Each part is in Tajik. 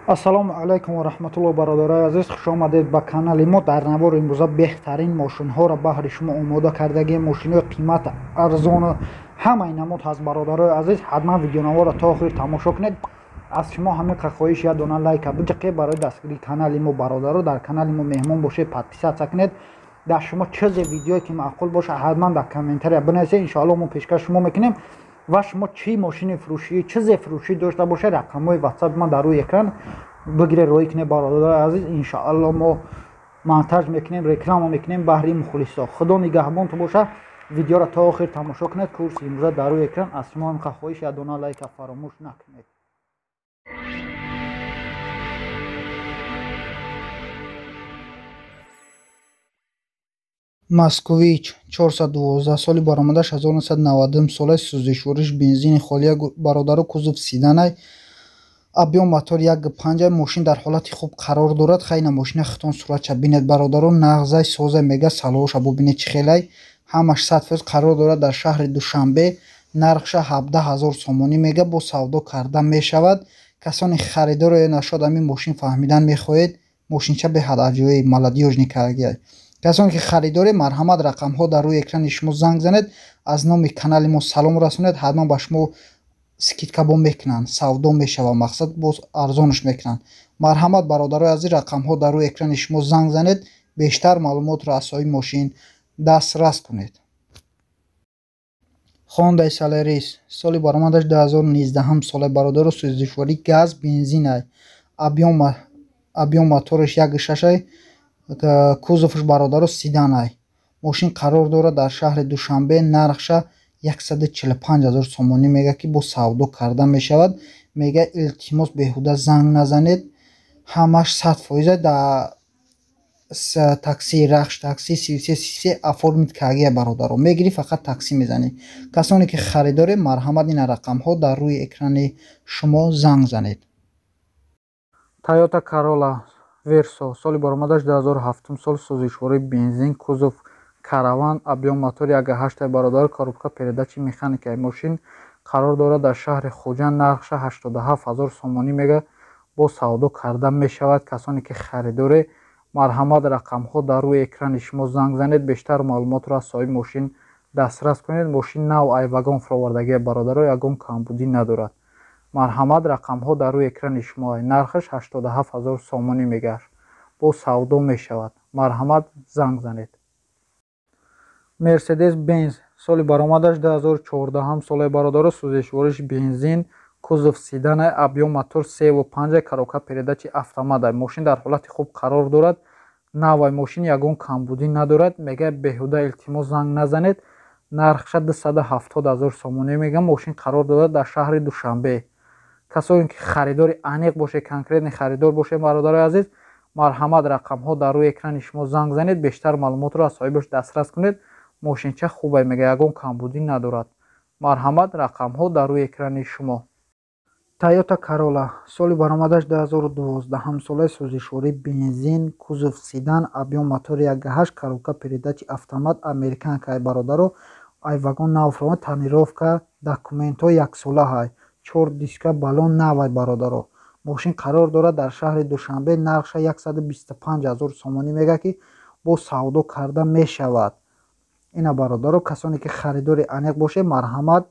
ассалому алайкум ва раҳматуллоҳи бародарои азиз, хуш омадед ба канали мо. дар навори имрӯза беҳтарин мошинҳоро баҳри шумо омода кардагем. мошинҳои қимат арзону ҳамаи намуд ҳаст. бародарои азиз, ҳатман видеонаворро то охир тамошо кунед. аз шумо ҳамиқа хоҳиш я дона лайка биҷиқед барои дастгирии канали мо. бародаро, дар канали мо меҳмон бошед, подписатсия кунед. дар шумо чизе видеое ки маъқул боша ҳатман дар комментария бинависед. иншоалло мо пешкаш шумо мекунем. ва шумо чӣ мошини фурӯшӣ, чизе фурӯшӣ дошта бошед, рақамҳои ватсап ман дар рӯи экран бигиред, роӣ кунед бародарои азиз. иншоалло мо монтаж мекунем, реклама мекунем баҳри мухлисо. худо нигаҳбонту боша. видеоро то охир тамошо кунед. курси имрӯза дар рӯи экран. аз шумо ҳамиқа хоҳиш я дона лайка фаромӯш накунед. Москвич 412 соли баромадаш 1990 солаи сӯзишвориш бензини холия бародаро кузов седанай объем мотор 1.5 мошин дар ҳолати хуб қарор дорад. хайна мошина хитон суратча бинед бародаро нағзай соза мега салоша бубинед чӣ хелай ҳамаш 100% қарор дорад дар шаҳри Душанбе. нархша 17000 сомонӣ мега бо савдо карда мешавад. касони харидоро нашод ами мошин фаҳмидан мехоҳед. мошинча беҳад аҷоиб молодёжни карагия. касоне ки харидоре марҳамат рақамҳо дар рӯи экрани шумо занг занед, аз номи канали мо салом расонед, ҳатман ба шумо скидка бо мекунанд, савдо мешава, мақсад боз арзонаш мекунанд. марҳамат бародарои азиз, рақамҳо дар рӯи экрани шумо занг занед, бештар маълумотро аз соҳиби мошин дастрас кунед. Hyundai Solaris соли баромадаш 2019 солаи бародаро сӯзишворӣ газ бензинай объем моториш 1.6 кузовш бародаро седанай. мошин қарор дорад дар шаҳри Душанбе. нархша 145000 сомонӣ мега ки бо савдо карда мешавад. мега илтимос беҳуда занг назанед, ҳамаш 100% дар такси рахш, такси сисе оформид кагия бародаро мегирӣ, фақат такси мезанӣ. касоне ки харидоре марҳамат ина рақамҳо дар рӯи экрани шумо занг занед. Toyota Corolla Verso соли баромадаш 2007 сол сӯзишвории бензин кузов караван объем мотор 1.8 бародаро коробка передачи механикаи мошин қарор дорад дар шаҳри Хуҷанд. нархша 87000 сомонӣ мега бо савдо карда мешавад. касоне ки харидоре марҳамат рақамҳо дар рӯи экрани шумо занг занед, бештар маълумотро аз соҳиби мошин дастрас кунед. мошин нав айвагон фуровардагия бародаро ягон камбудӣ надорад. марҳамат рақамҳо дар рӯи экрани шумо. нархаш 87000 сомонӣ мегаш, бо савдо мешавад. марҳамат занг занед. Mercedes Benz соли баромадаш 2014 солаи бародаро сӯзишвориш бензин кузов седанай объем мотор 3.5 коробка передачи автоматай. мошин дар ҳолати хуб қарор дорад. навай мошин ягон камбудӣ надорад. мега беҳуда илтимос занг назанед. нархша 270000 сомонӣ мега. мошин қарор дорад дар шаҳри Душанбе. касоне ки харидори аниқ боше, конкретни харидор боше бародарои азиз, марҳамат рақамҳо дар рӯи экрани шумо занг занед, бештар маълумотро аз соҳибаш дастрас кунед. мошинча хубай мега, ягон камбудӣ надорад. марҳамат рақамҳо дар рӯи экрани шумо. Toyota Corolla соли баромадаш 2012 солаи сӯзишвории бензин кузов седан объем мотор 1.8 коробка передачи автомат американкаи бародаро айвагон навфро танировка документҳо яксолаҳай 4 диска балон навай бародаро. мошин қарор дорад дар шаҳри Душанбе. нархша 125000 сомонӣ мега ки бо савдо карда мешавад. ина бародаро, касоне ки харидори аниқ боше, марҳамат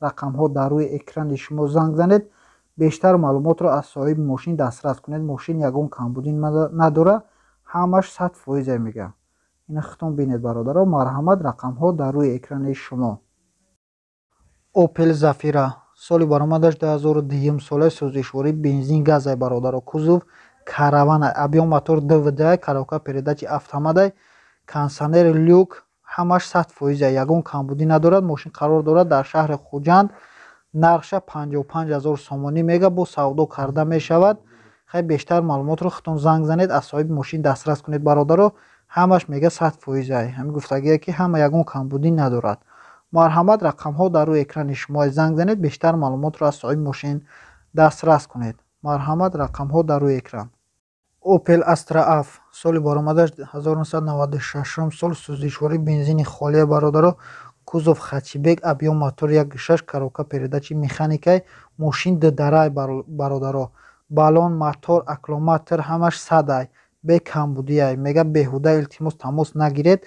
рақамҳо дар рӯи экрани шумо занг занед, бештар маълумотро аз соҳиби мошин дастрас кунед. мошин ягон камбудӣ надора, ҳамаш 100% мега. ина хитон бинед бародаро, марҳамат рақамҳо дар рӯи экрани шумо. Opel Zafira соли баромадаш 2010 солаи сӯзишвории бензин газай бародаро кузов караванай объем мотор DVD коробка передачи автоматай кондитсионер люк ҳамаш 100% ягон камбудӣ надорад. мошин қарор дорад дар шаҳри Хуҷанд. нархша 55000 сомонӣ мега бо савдо карда мешавад. хай бештар маълумотро хитон занг занед, аз соҳиби мошин дастрас кунед бародаро. ҳамаш мега 100%. ҳамин гуфтагие ки ҳама ягон камбудӣ надорад. марҳамат рақамҳо дар рӯи экрани шумо занг занед, бештар маълумотро аз соҳиби мошин дастрас кунед. марҳамат рақамҳо дар рӯи экран. Opel Astra F соли баромадаш 1996 сол сӯзишвории бензини холия бародаро кузов хачибек объем мотор 1.6 коробка передачи механикай мошин ддарай бародаро. балон, мотор, аккумулятор ҳамаш 100 бе камбудӣ. Мега беҳуда илтимос тамос нагиред.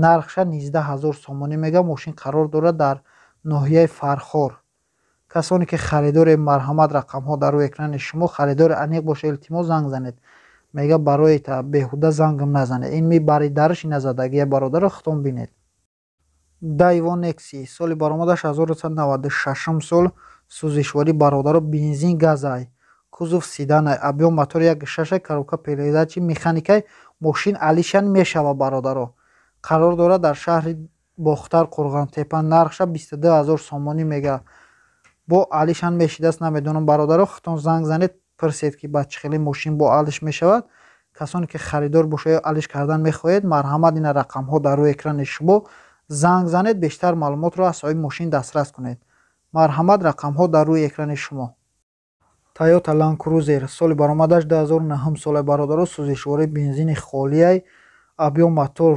нархша 19000 сомонӣ мега. мошин қарор дорад дар ноҳияи Фархор. касоне ки харидори марҳамат рақамҳо дар рӯи экрани шумо харидори аниқ боша илтимос занг занед. мега барои беҳуда зангам назанед. ин мебари дарш ина задагия бародаро хитом бинед. Daiwo Nexi соли баромадаш 1996 сол. сӯзишворӣ бародаро бензин газай. кузов седанай. объем мотор 1.6 коробка передачи механикай. мошин алишан мешава бародаро. қарор дорад дар шаҳри бохтар Қурғонтепа. нархша 22000 сомонӣ мега. бо алишан мешидаст намедонам бародаро. хитон занг занед пурсед ки ба чӣ хеле мошин бо алиш мешавад. касоне ки харидор боша ё алиш кардан мехоҳед марҳамат ина рақамҳо дар рӯи экрани шумо занг занед. бештар маълумотро аз соҳиби мошин дастрас кунед. марҳамат рақамҳо дар рӯи экрани шумо. Toyota Land Cruiser соли баромадаш 2009 соле бародаро. сӯзишворӣ бензини холияй. объем мотор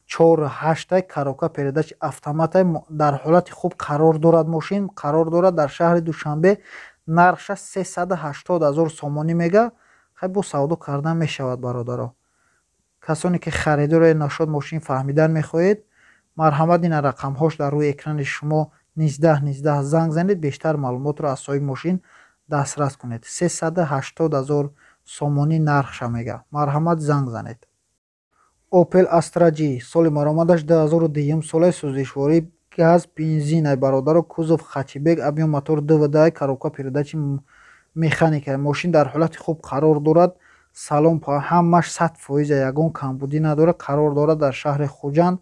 4.8 коробка передачи автоматай. дар ҳолати хуб қарор дорад мошин. қарор дорад дар шаҳри Душанбе. нархша 380000 сомонӣ мега. хай бо савдо кардан мешавад бародаро. касоне ки харидори нашод мошин фаҳмидан мехоҳед марҳамат ина рақамҳош дар рӯи экрани шумо 19 занг занед. бештар маълумотро аз соҳиби мошин дастрас кунед. 380000 сомонӣ нархша мега. марҳамат занг занед. Opel Astra G соли баромадаш 2010 солаи. сӯзишворӣ газ бензинай бародаро. кузов хачибек. объем мотор dvd коробка передачи механикай. мошин дар ҳолати хуб қарор дорад. салон ҳамаш 100% ягон камбудӣ надорад. қарор дорад дар шаҳри Хуҷанд.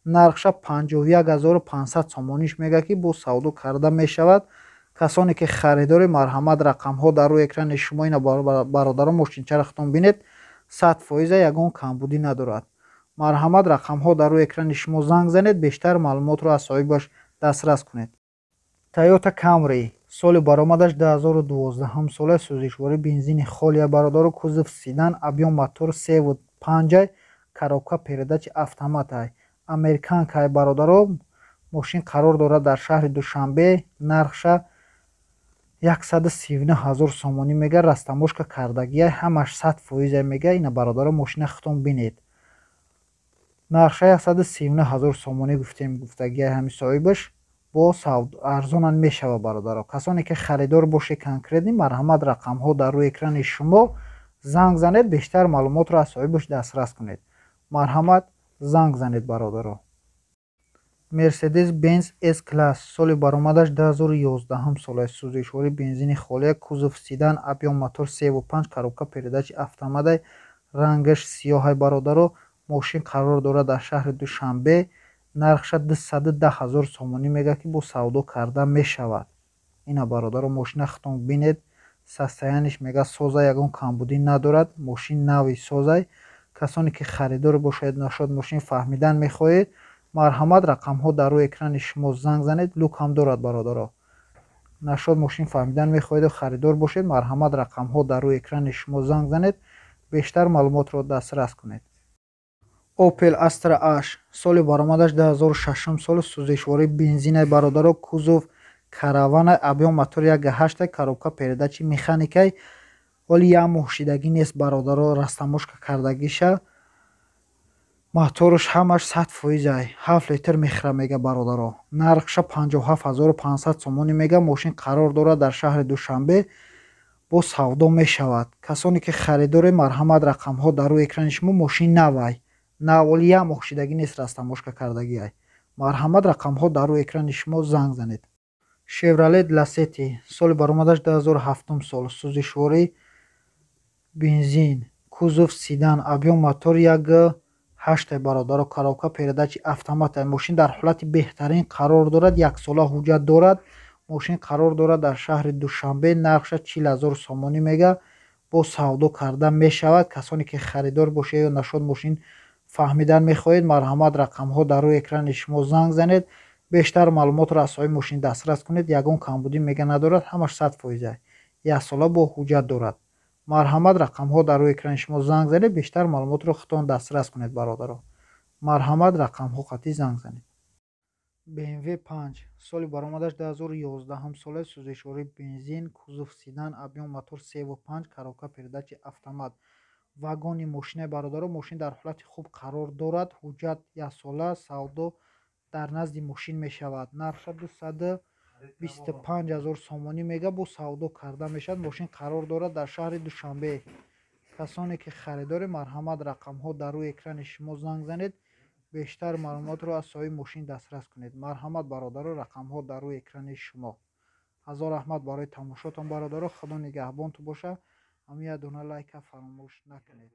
нархша 51500 сомониш мега ки бо савдо карда мешавад. касоне ки харидори марҳамат рақамҳо дар рӯи экрани шумо ина бародаро мошинчаро хитом бинед 100% ягон камбудӣ надорад. марҳамат рақамҳо дар рӯи экрани шумо занг занед. бештар маълумотро аз соҳибаш дастрас кунед. Toyota Camry соли баромадаш 2012 солаи. сӯзишворӣ бензини холия бародаро. кузов седан. объем мотор 3.5 коробка передачи автоматай. американкай бародаро. мошин қарор дорад дар шаҳри Душанбе. нархша 139000 сомонӣ мега. растамошка кардагия ҳамаш 100% мега. ина бародаро мошина хитом бинед. нархша 139000 сомонӣ гуфтем. гуфтагия ҳами соҳибаш бо арзонан мешава бародаро. касоне ки харидор боше конкретни марҳамат рақамҳо дар рӯи экрани шумо занг занед. бештар маълумотро аз соҳибаш дастрас кунед. марҳамат занг занед бародаро. Mercedes-Benz S-Class соли баромадаш 2011 солаи. сӯзишворӣ бензини холия. кузов седан. объем мотор 3.5 коробка передачи автоматай. рангаш сиёҳай бародаро. мошин қарор дорад дар шаҳри Душанбе. нархша 210000 сомонӣ мега ки бо савдо карда мешавад. ина бародаро мошина хитом бинед. состояниш мега соза ягон камбудӣ надорад. мошин нави созай. касоне ки харидор бошед нашод мошин фаҳмидан мехоҳед марҳамат рақамҳо дар рӯи экрани шумо занг занед. лукам дорад бародаро. нашод мошин фаҳмидан мехоҳед харидор бошед марҳамат рақамҳо дар рӯи экрани шумо занг занед. бештар маълумотро дастрас кунед. Opel Astra H соли баромадаш 2006 сол. сӯзишворӣ бензинай бародаро. кузов караванай. объем мотор 1.8 коробка передачи механикай. оли як моҳ шидагӣ нест бародаро. растамошка кардагиша моторш ҳамаш 100% 7 литр мехра мега бародаро. нархша 57500 сомонӣ мега. мошин қарор дорад дар шаҳри Душанбе. бо савдо мешавад. касоне ки харидори марҳамат рақамҳо дар рӯи экрани шумо мошин навай. наволи як моҳ шидагӣ нест растамошка кардагиай. марҳамат рақамҳо дар рӯи экрани шумо занг занед. Chevrolet Lacetti соли баромадаш 2007 сол. сӯзишворӣ бензин. кузов седан. объем мотор 1.8 бародаро. коробка передачи автоматай. мошин дар ҳолати беҳтарин қарор дорад. яксола ҳуҷҷат дорад. мошин қарор дорад дар шаҳри Душанбе. нархша 40000 сомонӣ мега. бо савдо карда мешавад. касоне ки харидор боша ё нашод мошин фаҳмидан мехоҳед марҳамат рақамҳо дар рӯи экрани шумо занг занед. бештар маълумотро аз соҳиби мошин дастрас кунед. ягон камбудӣ мега надорад. ҳамаш 100%. яксола бо ҳуҷҷат дорад. марҳамат рақамҳо дар рӯи экрани шумо занг занед. бештар маълумотро хитон дастрас кунед бародаро. марҳамат рақамҳо қатӣ занг занед. BMW 5 соли баромадаш 2011 сола сӯзишворӣ бензин кузов седан объем мотор 3.5 коробка передачи автомат. Вагони мошинаи бародаро мошин дар ҳолати хуб қарор дорад. Ҳуҷҷат яксола савдо дар назди мошин мешавад. Нархша 225 000 сомонӣ мега бо савдо карда мешавад. Мошин қарор дорад дар шаҳри Душанбе. касоне ки харидори марҳамат рақамҳо дар рӯи экрани шумо занг занед. бештар маълумотро аз соҳиби мошин дастрас кунед. Марҳамат бародаро, рақамҳо дар рӯи экрани шумо. ҳазор раҳмат барои тамошотон бародаро. Худо нигаҳбонтон боша. ҳамин як дона лайка фаромӯш накунед.